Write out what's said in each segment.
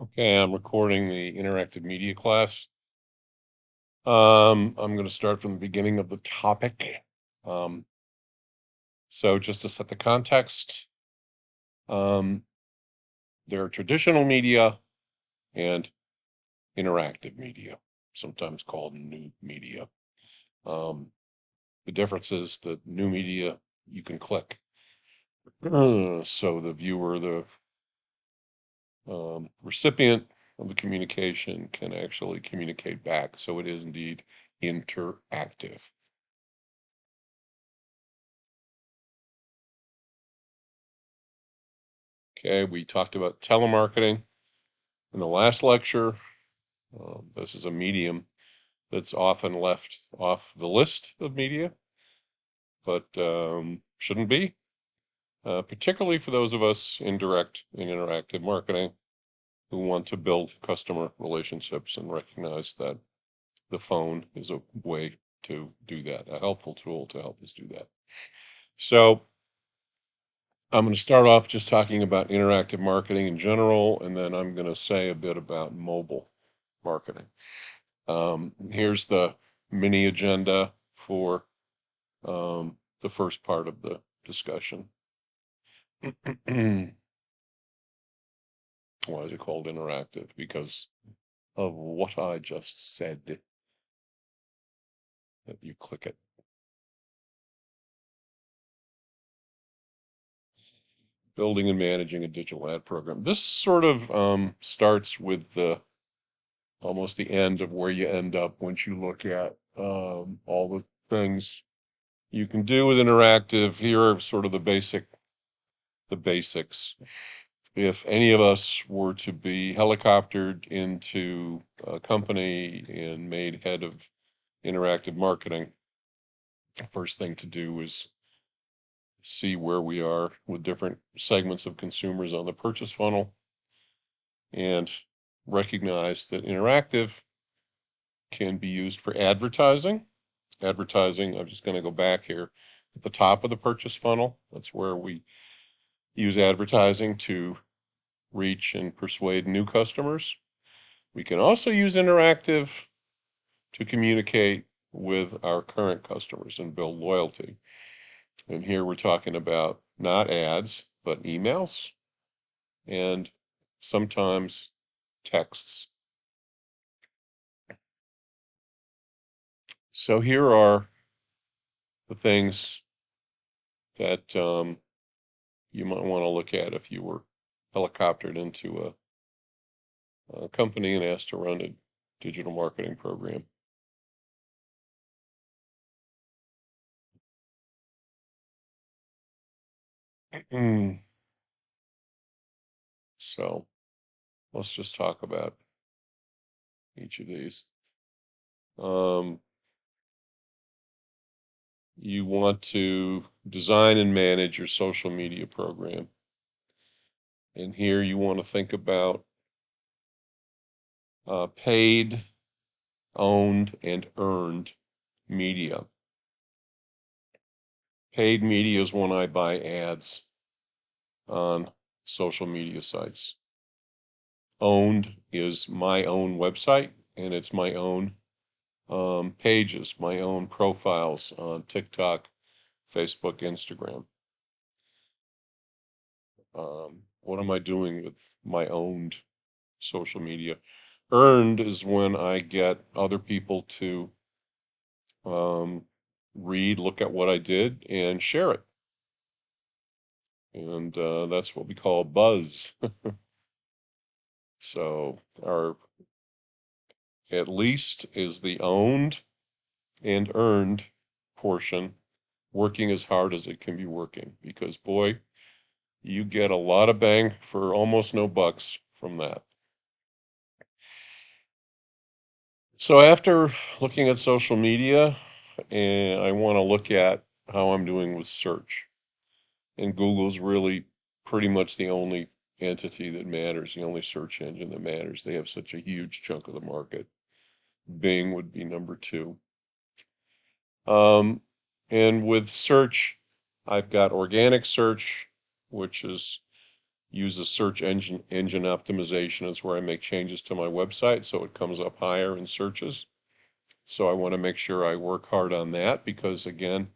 Okay, I'm recording the interactive media class. I'm going to start from the beginning of the topic. Um, so just to set the context, um, there are traditional media and interactive media, sometimes called new media. Um, the difference is that new media you can click. So the viewer, the recipient of the communication can actually communicate back. So it is indeed interactive. Okay, we talked about telemarketing in the last lecture. This is a medium that's often left off the list of media, but shouldn't be, particularly for those of us in direct and interactive marketing who want to build customer relationships and recognize that the phone is a way to do that, a helpful tool to help us do that. So I'm going to start off just talking about interactive marketing in general, and then I'm going to say a bit about mobile marketing. Here's the mini agenda for the first part of the discussion. Why is it called interactive? Because of what I just said. That you click it. Building and managing a digital ad program. This sort of starts with the almost the end of where you end up once you look at all the things you can do with interactive. Here are sort of the basics. If any of us were to be helicoptered into a company and made head of interactive marketing, the first thing to do is see where we are with different segments of consumers on the purchase funnel and recognize that interactive can be used for advertising. Advertising, I'm just going to go back here at the top of the purchase funnel. That's where we use advertising to reach and persuade new customers. We can also use interactive to communicate with our current customers and build loyalty. And here we're talking about not ads, but emails and sometimes texts. So here are the things that you might want to look at if you were helicoptered into a company and asked to run a digital marketing program. So let's just talk about each of these. Um, you want to design and manage your social media program. And here you want to think about paid, owned, and earned media. Paid media is when I buy ads on social media sites. Owned is my own website, and it's my own pages, my own profiles on TikTok, Facebook, Instagram. What am I doing with my owned social media? Earned is when I get other people to um, read, look at what I did, and share it. And that's what we call buzz. So our at least is the owned and earned portion working as hard as it can be working because boy, you get a lot of bang for almost no bucks from that. So after looking at social media, and I want to look at how I'm doing with search. And Google's really pretty much the only entity that matters, the only search engine that matters. They have such a huge chunk of the market. Bing would be number two. Um, and with search, I've got organic search, which is uses search engine optimization. It's where I make changes to my website so it comes up higher in searches. So I want to make sure I work hard on that because, again,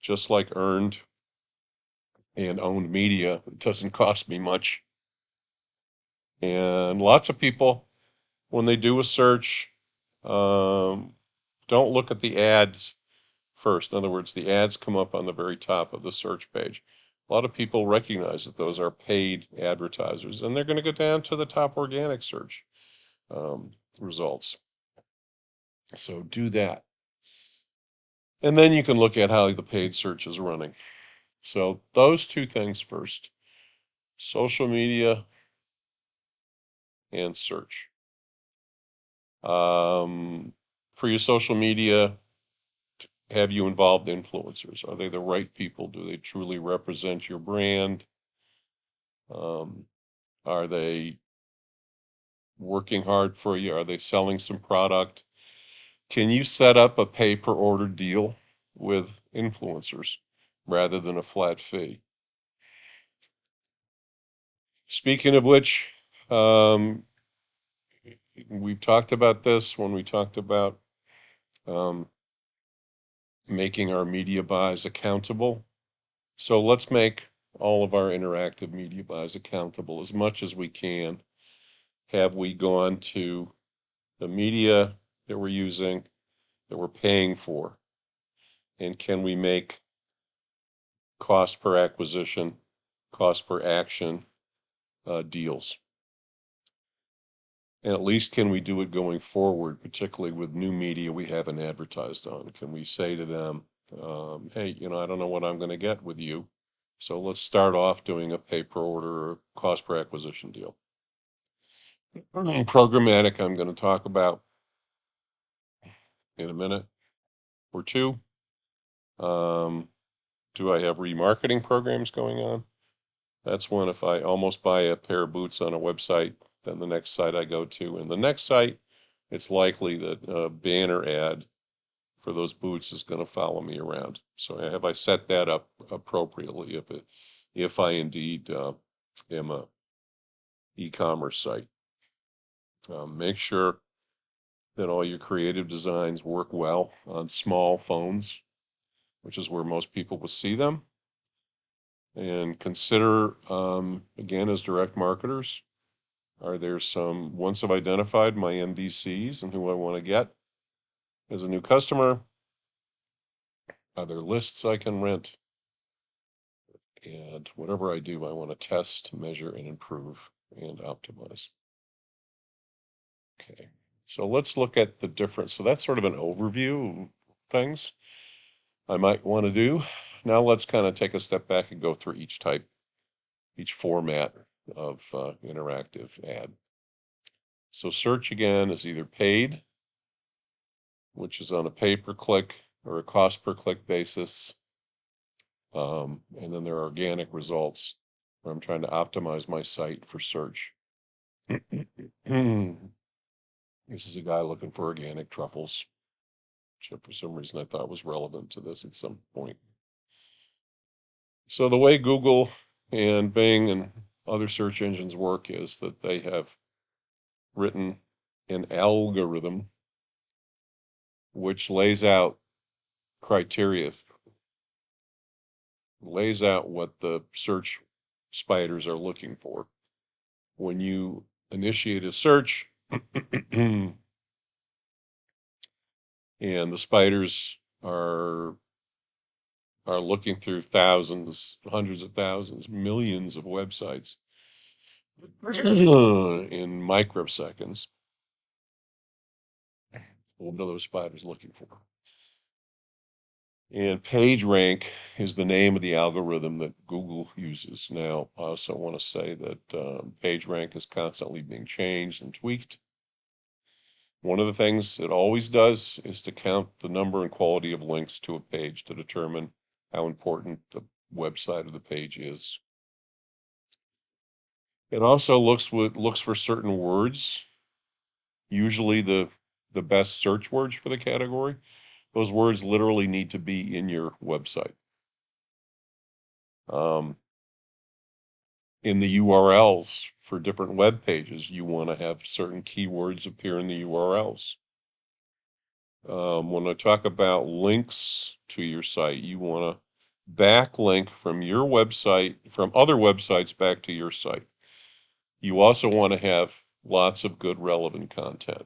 just like earned and owned media, it doesn't cost me much. And lots of people, when they do a search, don't look at the ads first. In other words, the ads come up on the very top of the search page. A lot of people recognize that those are paid advertisers, and they're going to go down to the top organic search results. So do that. And then you can look at how the paid search is running. So those two things first, social media and search. For your social media, have you involved influencers? Are they the right people? Do they truly represent your brand? Are they working hard for you? Are they selling some product? Can you set up a pay per order deal with influencers rather than a flat fee? Speaking of which, we've talked about this when we talked about um, making our media buys accountable. So let's make all of our interactive media buys accountable as much as we can. Have we gone to the media that we're using, that we're paying for? And can we make cost per acquisition, cost per action deals? And at least can we do it going forward, particularly with new media we haven't advertised on? Can we say to them, hey, I don't know what I'm going to get with you, so let's start off doing a pay per order or cost per acquisition deal. Programmatic, I'm going to talk about in a minute or two. Do I have remarketing programs going on? That's when if I almost buy a pair of boots on a website, then the next site I go to, and the next site, it's likely that a banner ad for those boots is going to follow me around. So have I set that up appropriately if I indeed am a e-commerce site? Make sure that all your creative designs work well on small phones, which is where most people will see them. And consider, again, as direct marketers, are there some, once I've identified my MDCs and who I want to get as a new customer, are there lists I can rent? And whatever I do, I want to test, measure, and improve and optimize. Okay, so let's look at the difference. So that's sort of an overview of things I might want to do. Now let's kind of take a step back and go through each type, each format of interactive ad. So search again is either paid, which is on a pay per click or a cost per click basis. And then there are organic results where I'm trying to optimize my site for search. This is a guy looking for organic truffles, which for some reason I thought was relevant to this at some point. So the way Google and Bing and other search engines work is that they have written an algorithm which lays out criteria, lays out what the search spiders are looking for. When you initiate a search, and the spiders are looking through thousands, hundreds of thousands, millions of websites in microseconds. What are those spiders looking for? And PageRank is the name of the algorithm that Google uses. Now, I also want to say that PageRank is constantly being changed and tweaked. One of the things it always does is to count the number and quality of links to a page to determine how important the website or the page is. It also looks for certain words, usually the best search words for the category. Those words literally need to be in your website. In the URLs for different web pages, you want to have certain keywords appear in the URLs. When I talk about links to your site, you want to backlink from your website, from other websites back to your site. You also want to have lots of good relevant content.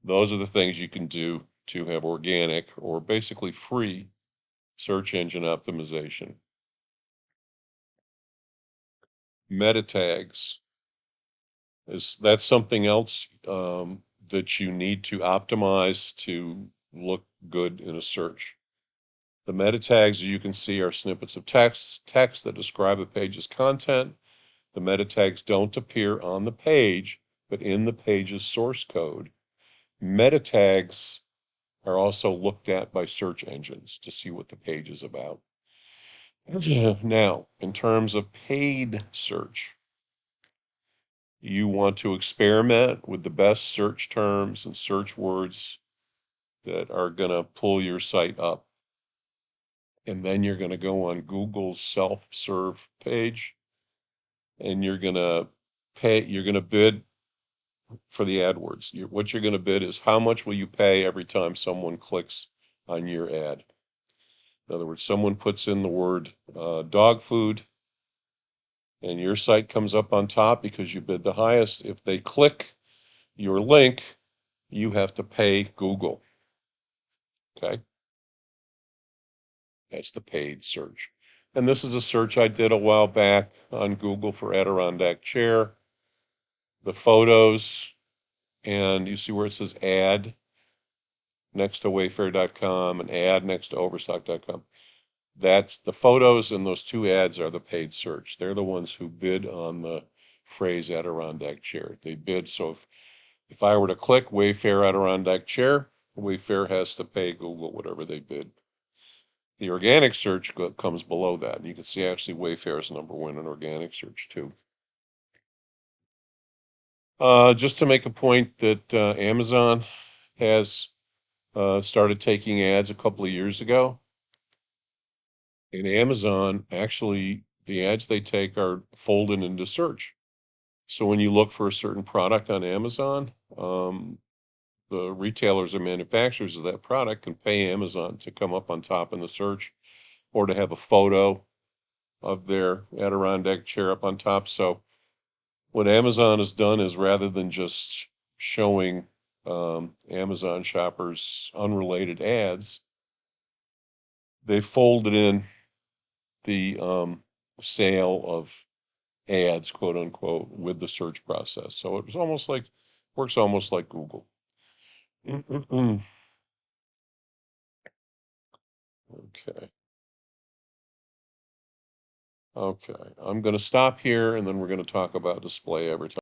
Those are the things you can do to have organic or basically free search engine optimization. Meta tags that's something else that you need to optimize to look good in a search. The meta tags, as you can see, are snippets of text that describe a page's content. The meta tags don't appear on the page, but in the page's source code. Meta tags are also looked at by search engines to see what the page is about. Now, in terms of paid search, you want to experiment with the best search terms and search words that are going to pull your site up. And then you're going to go on Google's self-serve page and you're going to bid for the AdWords. What you're going to bid is how much will you pay every time someone clicks on your ad. In other words, someone puts in the word dog food and your site comes up on top because you bid the highest. If they click your link, you have to pay Google. Okay. That's the paid search. And this is a search I did a while back on Google for Adirondack chair. The photos, and you see where it says ad next to wayfair.com and ad next to overstock.com. That's the photos, and those two ads are the paid search. They're the ones who bid on the phrase Adirondack chair. They bid. So if I were to click Wayfair Adirondack chair, Wayfair has to pay Google whatever they bid. The organic search comes below that. And you can see actually Wayfair is #1 in organic search too. Just to make a point that Amazon has started taking ads a couple of years ago. And Amazon, actually, the ads they take are folded into search. So when you look for a certain product on Amazon, the retailers or manufacturers of that product can pay Amazon to come up on top in the search or to have a photo of their Adirondack chair up on top. So what Amazon has done is rather than just showing Amazon shoppers unrelated ads, they folded in the sale of ads, quote unquote, with the search process. So it was almost like, works almost like Google. Okay. Okay. I'm going to stop here and then we're going to talk about display advertising.